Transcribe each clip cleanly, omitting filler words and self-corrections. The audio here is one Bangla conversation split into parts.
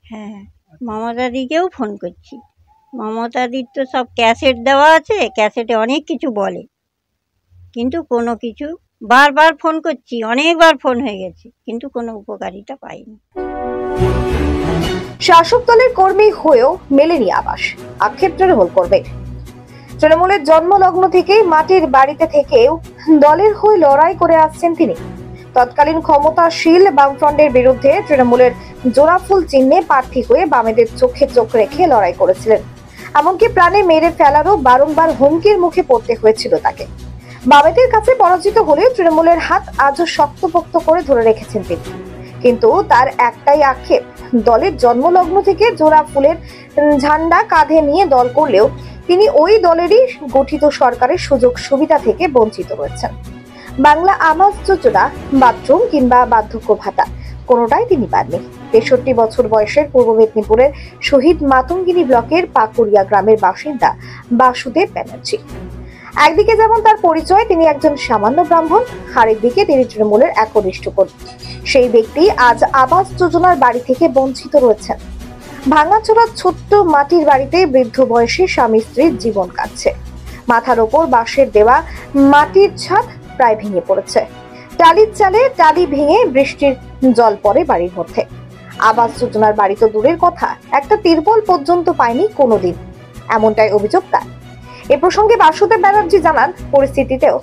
হ্যাঁ, মমতাদিকেও ফোন করছি। মমতাদির তো সব ক্যাসেট দেওয়া আছে, ক্যাসেটে অনেক কিছু বলে, কিন্তু কোনো কিছু বারবার ফোন করছি, অনেকবার ফোন হয়ে গেছে, কিন্তু কোনো উপকারিতা পাইনি। শাসক দলের কর্মী হয়েও মেলেনি আবাস, আক্ষেপ তৃণমূল কর্মীর। তৃণমূলের জন্মলগ্ন থেকেই মাটির বাড়িতে থেকেও দলের হয়ে লড়াই করে আসছেন তিনি। তৎকালীন ক্ষমতাশীল বামফ্রন্টের বিরুদ্ধে তৃণমূলের জোড়াফুল চিহ্নে প্রার্থী হয়ে বামেদের চোখে চোখ রেখে লড়াই করেছিলেন। এমনকি প্রাণে মেরে ফেলারও বারংবার হুমকির মুখে পড়তে হয়েছিল তাকে। বামেদের কাছে পরাজিত হলেও তৃণমূলের হাত আজও শক্তপোক্ত করে ধরে রেখেছেন তিনি। কিন্তু তার একটাই আক্ষেপ, দলের জন্মলগ্ন থেকে জোড়া ফুলের ঝান্ডা কাঁধে নিয়ে দল করলেও তিনি ওই দলেরই গঠিত সরকারের সুযোগ সুবিধা থেকে বঞ্চিত রয়েছেন। বাংলা আবাস যোজনা, বাথরুম কিংবা বার্ধক্য ভাতা কোনোটাই তিনি পাননি। ৬৩ বছর বয়সের পূর্ব মেদিনীপুরের শহীদ মাতঙ্গিনী ব্লকের পাকুড়িয়া গ্রামের বাসিন্দা বাসুদেব ব্যানার্জি। একদিকে যেমন তার পরিচয় তিনি একজন সামান্য ব্রাহ্মণ, আরেকদিকে তিনি তৃণমূলের একনিষ্ঠ কর্মী। সেই ব্যক্তি আজ আবাস যোজনার বাড়ি থেকে বঞ্চিত রয়েছেন। ভাঙাচোরা ছোট্ট মাটির বাড়িতে বৃদ্ধ বয়সে স্বামী স্ত্রীর জীবন কাটছে। মাথার ওপর বাঁশের দেওয়া মাটির ছাদ প্রায় ভেঙে পড়েছে। টালির চালে টালি ভেঙে বৃষ্টির জল পড়ে বাড়ির মধ্যে। আবাস যোজনার বাড়ি তো দূরের কথা, একটা তিরপল পর্যন্ত পায়নি কোনোদিন, এমনটাই অভিযোগ তার। এ প্রসঙ্গে বাসুদেব ব্যানার্জি জানান, পরিস্থিতিতেও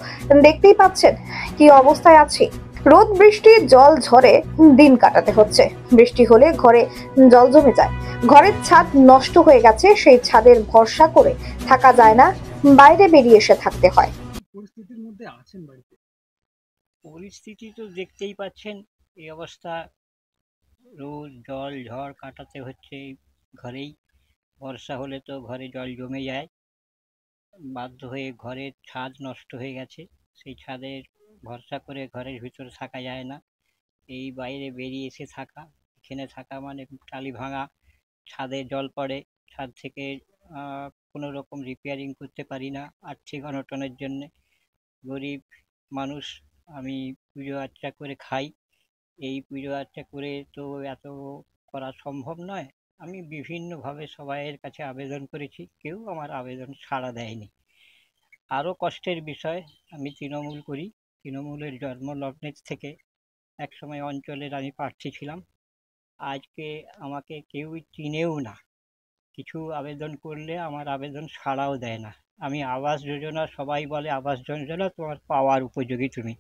দেখতেই পাচ্ছেন কি অবস্থায় আছে। রোদ বৃষ্টি জল ঝড়ে দিন কাটাতে হচ্ছে। বৃষ্টি হলে ঘরে জল জমে যায়, ঘরের ছাদ নষ্ট হয়ে গেছে, সেই ছাদের ভরসা করে থাকা যায় না, বাইরে বেরিয়ে এসে থাকতে হয়। পরিস্থিতির মধ্যে আছেন বাড়িতে? পরিস্থিতি তো দেখতেই পাচ্ছেন, এই অবস্থা। রোদ জল ঝড় কাটাতে হচ্ছে ঘরেই। বর্ষা হলে তো ঘরে জল জমে যায়, বাধ্য হয়ে ঘরের ছাদ নষ্ট হয়ে গেছে, সেই ছাদের ভরসা করে ঘরের ভিতরে থাকা যায় না, এই বাইরে বেরিয়ে এসে থাকা। এখানে থাকা মানে টালি ভাঙা, ছাদে জল পড়ে, ছাদ থেকে কোনো রকম রিপেয়ারিং করতে পারি না আর্থিক অনটনের জন্যে। গরিব মানুষ, আমি পুজো আর্চা করে খাই, এই পুজো আর্চা করে তো এত করা সম্ভব নয়। আমি বিভিন্নভাবে সবাইয়ের কাছে আবেদন করেছি, কেউ আমার আবেদন সাড়া দেয়নি। আরও কষ্টের বিষয়, আমি তৃণমূল করি, তৃণমূলের জন্মলগ্নের থেকে একসময় অঞ্চলের আমি প্রার্থী ছিলাম। আজকে আমাকে কেউই চিনেও না, কিছু আবেদন করলে আমার আবেদন সাড়াও দেয় না। আমি আবাস যোজনা, সবাই বলে আবাস যোজনা তোমার পাওয়ার উপযোগী তুমি,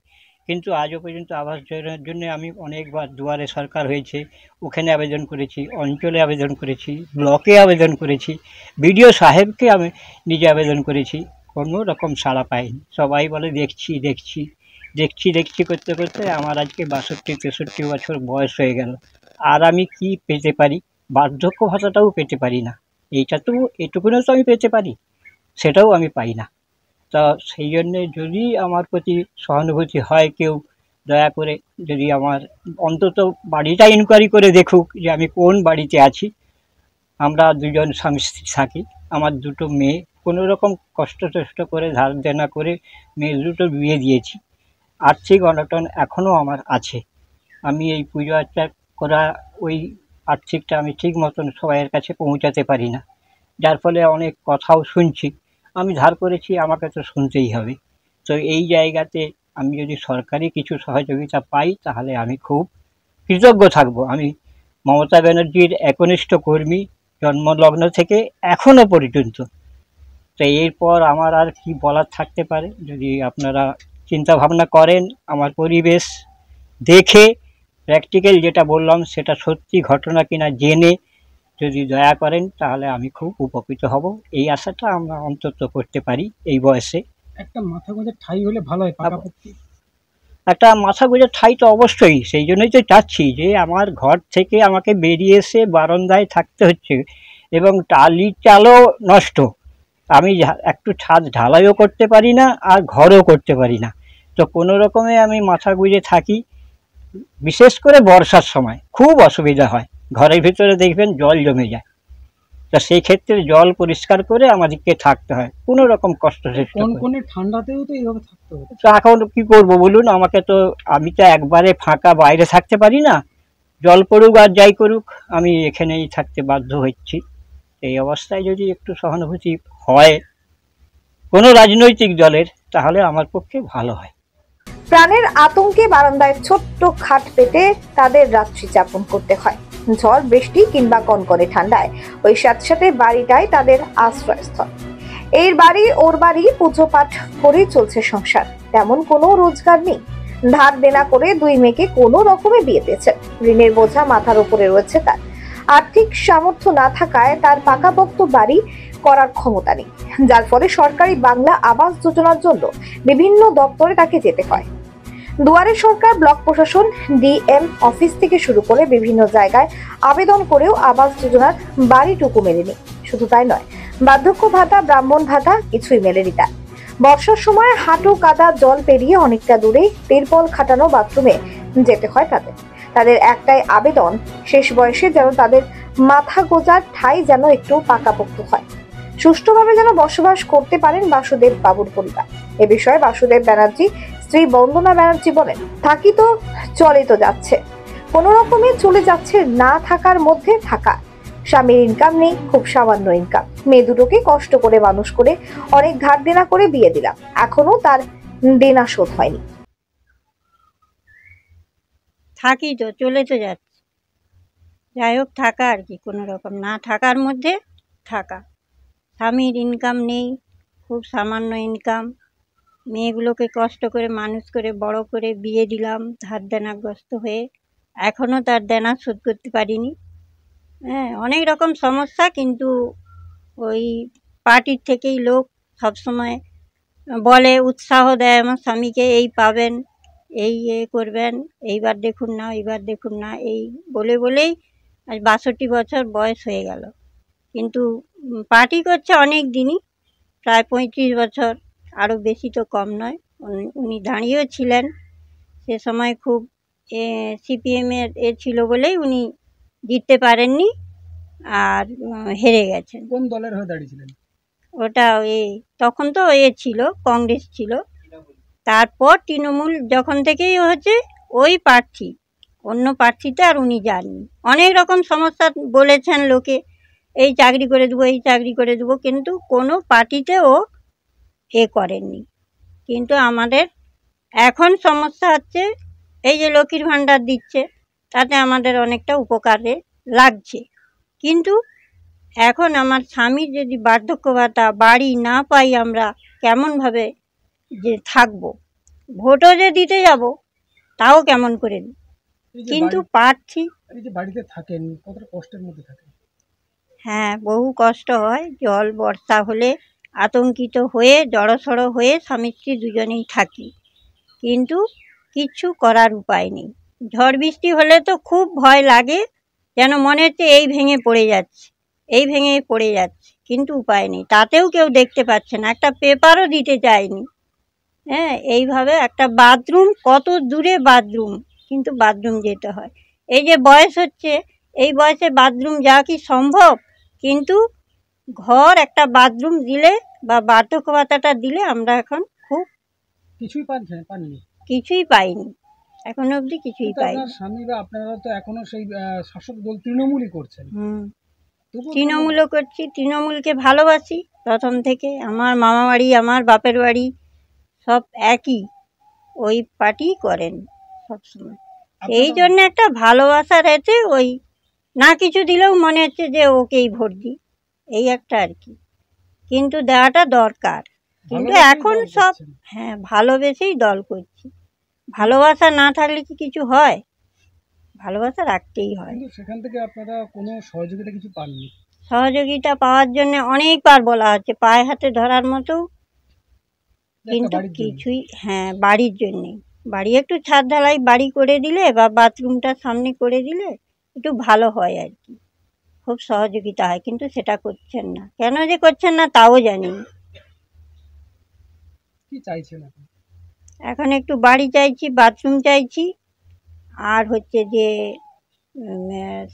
কিন্তু আজও পর্যন্ত আবাস যোজনার জন্য আমি অনেকবার দুয়ারে সরকার হয়েছে, ওখানে আবেদন করেছি, অঞ্চলে আবেদন করেছি, ব্লকে আবেদন করেছি, বিডিও সাহেবকে আমি নিজে আবেদন করেছি, কোনো রকম সাড়া পাইনি। সবাই বলে দেখছি দেখছি দেখছি দেখছি করতে করতে আমার আজকে ৬২-৬৩ বছর বয়স হয়ে গেল, আর আমি কি পেতে পারি? বার্ধক্য ভাতাটাও পেতে পারি না। এইটা তো এটুকুনও তো আমি পেতে পারি, সেটাও আমি পাই না। তা সেই জন্যে যদি আমার প্রতি সহানুভূতি হয় কেউ, দয়া করে যদি আমার অন্তত বাড়িটা ইনকোয়ারি করে দেখুক যে আমি কোন বাড়িতে আছি। আমরা দুজন স্বামী স্ত্রী থাকি, আমার দুটো মেয়ে, কোনো রকম কষ্ট টষ্ট করে ধার দেনা করে মেয়ে দুটো বিয়ে দিয়েছি। আর্থিক অনটন এখনও আমার আছে। আমি এই পুজো আর্চা করা ওই আর্থিকটা আমি ঠিক মতন সবাইয়ের কাছে পৌঁছাতে পারি না, যার ফলে অনেক কথাও শুনছি। আমি ধার করেছি, আমাকে তো শুনতেই হবে। তো এই জায়গাতে আমি যদি সরকারি কিছু সহযোগিতা পাই তাহলে আমি খুব কৃতজ্ঞ থাকব। আমি মমতা ব্যানার্জির একনিষ্ঠ কর্মী, জন্মলগ্ন থেকে এখনও পর্যন্ত। তো এরপর আমার আর কি বলার থাকতে পারে, যদি আপনারা চিন্তা ভাবনা করেন, আমার পরিবেশ দেখে প্র্যাকটিক্যাল যেটা বললাম সেটা সত্যি ঘটনা কিনা জেনে যদি দয়া করেন তাহলে আমি খুব উপকৃত হব। এই আশাটা আমরা অন্তত করতে পারি এই বয়সে। একটা মাথা গোঁজার ঠাঁই হলে ভালো হয়, পাকাপোক্ত একটা মাথা গোঁজার ঠাঁই তো অবশ্যই, সেই জন্যই তো চাচ্ছি যে আমার ঘর থেকে আমাকে বেরিয়ে এসে বারান্দায় থাকতে হচ্ছে, এবং টালির চালও নষ্ট, আমি একটু ছাদ ঢালাইও করতে পারি না আর ঘরও করতে পারি না। তো কোনো রকমে আমি মাথা গুঁজে থাকি, বিশেষ করে বর্ষার সময় খুব অসুবিধা হয়, ঘরের ভিতরে দেখবেন জল জমে যায়, তা সেই ক্ষেত্রে জল পরিষ্কার করে আমাদেরকে থাকতে হয়, কোনো রকম কষ্ট কোন ঠান্ডাতেও তো এইভাবে থাকতে হবে। তো এখন কি করব বলুন, আমাকে তো, আমি তো একবারে ফাঁকা বাইরে থাকতে পারি না, জল পড়ুক আর যাই করুক আমি এখানেই থাকতে বাধ্য হচ্ছি। এই অবস্থায় যদি একটু সহানুভূতি হয় কোনো রাজনৈতিক দলের তাহলে আমার পক্ষে ভালো হয়। প্রাণের আতঙ্কে বারান্দায় ছোট্ট খাট পেতে তাদের রাত্রি যাপন করতে হয়। ঝড় বৃষ্টি কিংবা কনকনে ঠান্ডায় ওই স্যাঁতস্যাঁতে বাড়িটাই তাদের আশ্রয়স্থল। এর বাড়ি ওর বাড়ি পুজো পাঠ করে চলছে সংসার। তেমন কোনো রোজগার নেই। ধার দেনা করে দুই মেয়েকে কোনো রকমে বিয়ে দিয়েছেন। ঋণের বোঝা মাথার উপরে রয়েছে তার। আর্থিক সামর্থ্য না থাকায় তার পাকাপোক্ত বাড়ি করার ক্ষমতা নেই, যার ফলে সরকারি বাংলা আবাস যোজনার জন্য বিভিন্ন দপ্তরে তাকে যেতে হয়। দুয়ারে সরকার, ব্লক প্রশাসন, ডিএম অফিস থেকে শুরু করে বিভিন্ন জায়গায় আবেদন করেও আবাস যোজনার বাড়িটুকু মেলেনি। শুধু তাই নয়, বার্ধক্য ভাতা, ব্রাহ্মণ ভাতা কিছুই মেলেনি তার। বর্ষার সময় হাঁটু কাদা জল পেরিয়ে অনেকটা দূরে তিরপল খাটানো বাথরুমে যেতে হয় তাদের। তাদের একটাই আবেদন, শেষ বয়সে যেন তাদের মাথা গোজার ঠাঁই যেন একটু পাকাপোক্ত হয়, সুষ্ঠুভাবে যেন বসবাস করতে পারেন বাসুদেব বাবুর পরিবার। এ বিষয়ে বাসুদেব ব্যানার্জি স্ত্রী বন্দনা ব্যানার্জি বলেন, থাকি তো চলে তো যাচ্ছে, কোনো রকমে চলে যাচ্ছে, না থাকার মধ্যে থাকা। স্বামীর ইনকাম নেই, খুব সামান্য ইনকাম। মেয়ে দুটোকে কষ্ট করে মানুষ করে অনেক ধার দেনা করে বিয়ে দিলাম, এখনো তার দেনা শোধ হয়নি। থাকি তো চলে তো যাচ্ছে, যাই হোক থাকা আর কি, কোনো রকম না থাকার মধ্যে থাকা। স্বামীর ইনকাম নেই, খুব সামান্য ইনকাম। মেয়েগুলোকে কষ্ট করে মানুষ করে বড় করে বিয়ে দিলাম ধার দেনাগ্রস্ত হয়ে, এখনও তার দেনা শোধ করতে পারিনি। হ্যাঁ, অনেক রকম সমস্যা, কিন্তু ওই পার্টির থেকেই লোক সবসময় বলে, উৎসাহ দেয় আমার স্বামীকে, এই পাবেন, এই করবেন, এইবার দেখুন না, এইবার দেখুন না, এই বলে বলেই আজ 62 বছর বয়স হয়ে গেল। কিন্তু পার্টি করছে অনেক দিনই, প্রায় 35 বছর, আরও বেশি তো কম নয়। উনি দাঁড়িয়েও ছিলেন সে সময়, খুব সিপিএমের ছিল বলেই উনি জিততে পারেননি আর হেরে গেছেন। কোন দলের হয়ে দাঁড়িয়েছিলেন? ওটা তখন তো ছিল, কংগ্রেস ছিল। তারপর তৃণমূল যখন থেকেই হচ্ছে ওই প্রার্থী, অন্য প্রার্থীতে আর উনি যাননি। অনেক রকম সমস্যা বলেছেন লোকে, এই চাকরি করে দেবো, এই চাকরি করে দেবো, কিন্তু কোনো পার্টিতেও করেননি। কিন্তু আমাদের এখন সমস্যা হচ্ছে এই যে লক্ষ্মীর ভাণ্ডার দিচ্ছে, তাতে আমাদের অনেকটা উপকারে লাগছে। কিন্তু এখন আমার স্বামীর যদি বার্ধক্য ভাতা, বাড়ি না পাই, আমরা কেমনভাবে যে থাকবো, ভোটও যে দিতে যাব তাও কেমন করে দিই, কিন্তু পারছি। এই যে বাড়িতে থাকেন, কতটা কষ্টের মধ্যে থাকেন? হ্যাঁ, বহু কষ্ট হয়। জল বর্ষা হলে আতঙ্কিত হয়ে জড়সড় হয়ে স্বামী স্ত্রী দুজনেই থাকি, কিন্তু কিচ্ছু করার উপায় নেই। ঝড় বৃষ্টি হলে তো খুব ভয় লাগে, যেন মনে হচ্ছে এই ভেঙে পড়ে যাচ্ছে, এই ভেঙে পড়ে যাচ্ছে, কিন্তু উপায় নেই। তাতেও কেউ দেখতে পাচ্ছে না, একটা পেপারও দিতে চায়নি। হ্যাঁ, এইভাবে একটা বাথরুম, কত দূরে বাথরুম, কিন্তু বাথরুম যেতে হয়। এই যে বয়স হচ্ছে, এই বয়সে বাথরুম যাওয়া কি সম্ভব? কিন্তু ঘর একটা বাথরুম দিলে বা বার্ধক্য ভাতাটা দিলে আমরা এখন খুব কিছুই পাননি? কিছুই পাইনি, এখনো অবধি কিছুই কিন্তু পাইনি। আপনার স্বামী বা আপনারা তো এখনো সেই শাসক দল তৃণমূলই করছেন। তবুও তৃণমূলও করছি, তৃণমূলকে ভালোবাসি প্রথম থেকে। আমার মামা বাড়ি, আমার বাপের বাড়ি সব একই, ওই পার্টি করেন সবসময়। এই জন্য একটা ভালোবাসার এতে ওই না কিছু দিলেও মনে হচ্ছে যে ওকেই ভোট দিই, এই একটা আর কি। কিন্তু দেওয়াটা দরকার, কিন্তু এখন সব হ্যাঁ ভালোবেসেই দল করছি। ভালোবাসা না থাকলে কি কিছু হয়? ভালোবাসা রাখতেই হয়। কিন্তু সেখান থেকে আপনারা কোনো সহযোগিতা কিছু পাননি? সহযোগিতা পাওয়ার জন্য অনেকবার বলা হচ্ছে, পায়ে হাতে ধরার মতো, কিন্তু কিছুই। হ্যাঁ, বাড়ির জন্যে, বাড়ি একটু ছাদ ঢালাই বাড়ি করে দিলে বা বাথরুমটা সামনে করে দিলে একটু ভালো হয় আর কি, খুব সহযোগিতা হয়, কিন্তু সেটা করছেন না। কেন যে করছেন না তাও জানি না। কি চাইছেন আপনি? এখন একটু বাড়ি চাইছি, বাথরুম চাইছি, আর হচ্ছে যে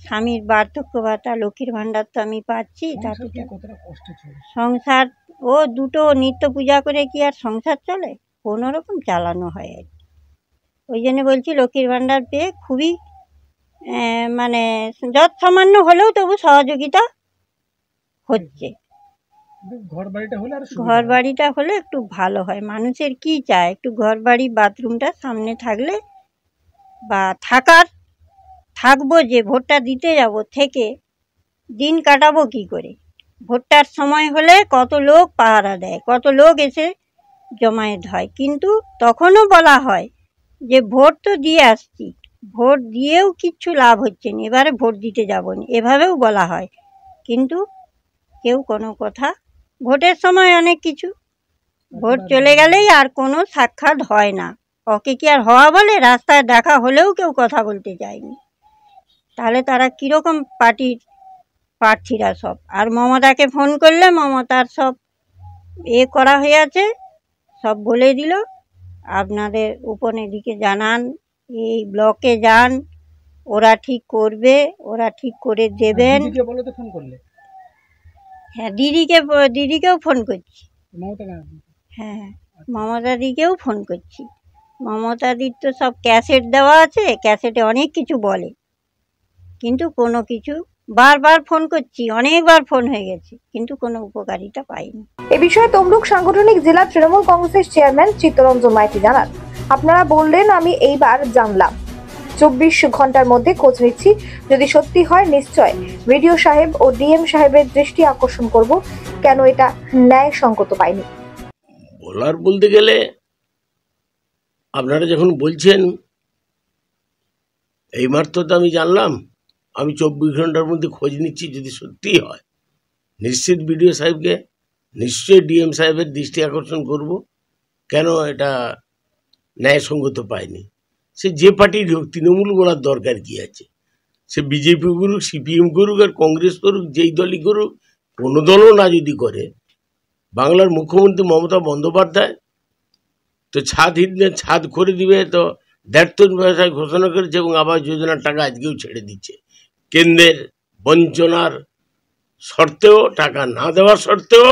স্বামীর বার্ধক্য ভাতা, লক্ষ্মীর ভাণ্ডার তো আমি পাচ্ছি, তাতে কতটা কষ্ট চলে সংসার, ও দুটো নিত্য পূজা করে কি আর সংসার চলে? কোনো রকম চালানো হয় আর কি। ওই জন্য বলছি, লক্ষ্মীর ভাণ্ডার পেয়ে খুবই মানে যৎ সামান্য হলেও তবু সহযোগিতা হচ্ছে। ঘর বাড়িটা হলে আর ঘর বাড়িটা হলে একটু ভালো হয়। মানুষের কি চায়, একটু ঘর বাড়ি বাথরুমটা সামনে থাকলে বা থাকবো যে ভোটটা দিতে যাব থেকে দিন কাটাবো কি করে। ভোটটার সময় হলে কত লোক পাহারা দেয়, কত লোক এসে জমায়েত হয়, কিন্তু তখনও বলা হয় যে ভোট তো দিয়ে আসছি, ভোট দিয়েও কিচ্ছু লাভ হচ্ছে না, এবারে ভোট দিতে যাবো না, এভাবেও বলা হয়। কিন্তু কেউ কোনো কথা, ভোটের সময় অনেক কিছু, ভোট চলে গেলেই আর কোনো সাক্ষাৎ হয় না। ওকে কি আর হওয়া বলে? রাস্তায় দেখা হলেও কেউ কথা বলতে চায়নি। তাহলে তারা কীরকম প্রার্থীরা সব। আর মমতাকে ফোন করলে মমতার সব করা হয়ে আছে, সব বলে দিল আপনাদের উপনেদিকে জানান, এই ব্লকে যান, ওরা ঠিক করবে, ওরা ঠিক করে দেবেন। বলো তো ফোন করলে? হ্যাঁ, দিদিকেও ফোন করছি। হ্যাঁ, মমতাদিকেও ফোন করছি। মমতাদির তো সব ক্যাসেট দেওয়া আছে, ক্যাসেটে অনেক কিছু বলে, কিন্তু কোনো কিছু, বারবার ফোন করছি, অনেকবার ফোন হয়ে গেছে, কিন্তু কোনো উপকারিতা পাইনি। এ বিষয়ে তমলুক সাংগঠনিক জেলা তৃণমূল কংগ্রেসের চেয়ারম্যান চিত্তরঞ্জন মাইতি জানান, আপনারা বললেন আমি এইবার জানলাম, 24 ঘন্টার মধ্যে খোঁজ নিচ্ছি, যদি সত্যি হয় নিশ্চয় ভিডিও সাহেব ও ডিএম সাহেবের দৃষ্টি আকর্ষণ করব, কেন এটা ন্যায় সঙ্গত পাইনি। বলার বলতে গেলে আপনারা যখন বলছেন এই মাত্র তো আমি জানলাম, আমি 24 ঘন্টার মধ্যে খোঁজ নিচ্ছি, যদি সত্যি হয় নিশ্চিত বিডিও সাহেবকে, নিশ্চয়ই ডিএম সাহেবের দৃষ্টি আকর্ষণ করব, কেন এটা ন্যায়সঙ্গত পায়নি। সে যে পার্টির হোক, তৃণমূল বলার দরকার কি আছে? সে বিজেপি করুক, সিপিএম করুক আর কংগ্রেস করুক, যেই দলই করুক, কোনো দলও না যদি করে, বাংলার মুখ্যমন্ত্রী মমতা বন্দ্যোপাধ্যায় তো ছাদ করে দিবে, তো দেড় পয়সায় ঘোষণা করেছে এবং আবাস যোজনার টাকা আজকেও ছেড়ে দিচ্ছে। কেন্দ্রের বঞ্চনার সত্ত্বেও, টাকা না দেওয়ার সত্ত্বেও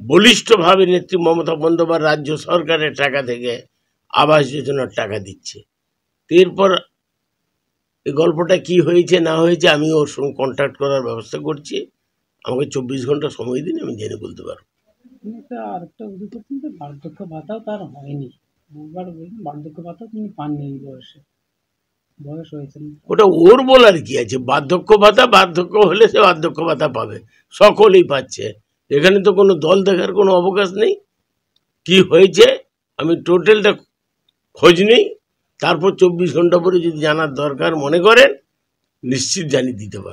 বলিষ্ঠভাবে নেত্রী মমতা বন্দ্যোপাধ্যায় রাজ্য সরকারের টাকা থেকে আবাস যোজনার টাকা দিচ্ছে। এরপর এই গল্পটা কি হয়েছে না হয়েছে আমি ওর সঙ্গে কন্ট্যাক্ট করার ব্যবস্থা করছি, আমাকে 24 ঘন্টা সময় দিন, আমি জেনে বলতে পারবো। আরেকটা অভিযোগ করছেন যে বার্ধক্য ভাতাও তার হয়নি, বহুবার বলছেন বার্ধক্য ভাতাও তিনি পাননি এই বয়স হয়েছে। ওটা ওর বলার কি আছে? বার্ধক্য হলে সে বার্ধক্য ভাতা পাবে, সকলেই পাচ্ছে, এখানে তো কোনো দল দেখার কোনো অবকাশ নেই। কি হয়েছে আমি টোটালটা খোঁজ নেই, তারপর 24 ঘন্টা পরে যদি জানার দরকার মনে করেন নিশ্চিত জানিয়ে দিতে পারবো।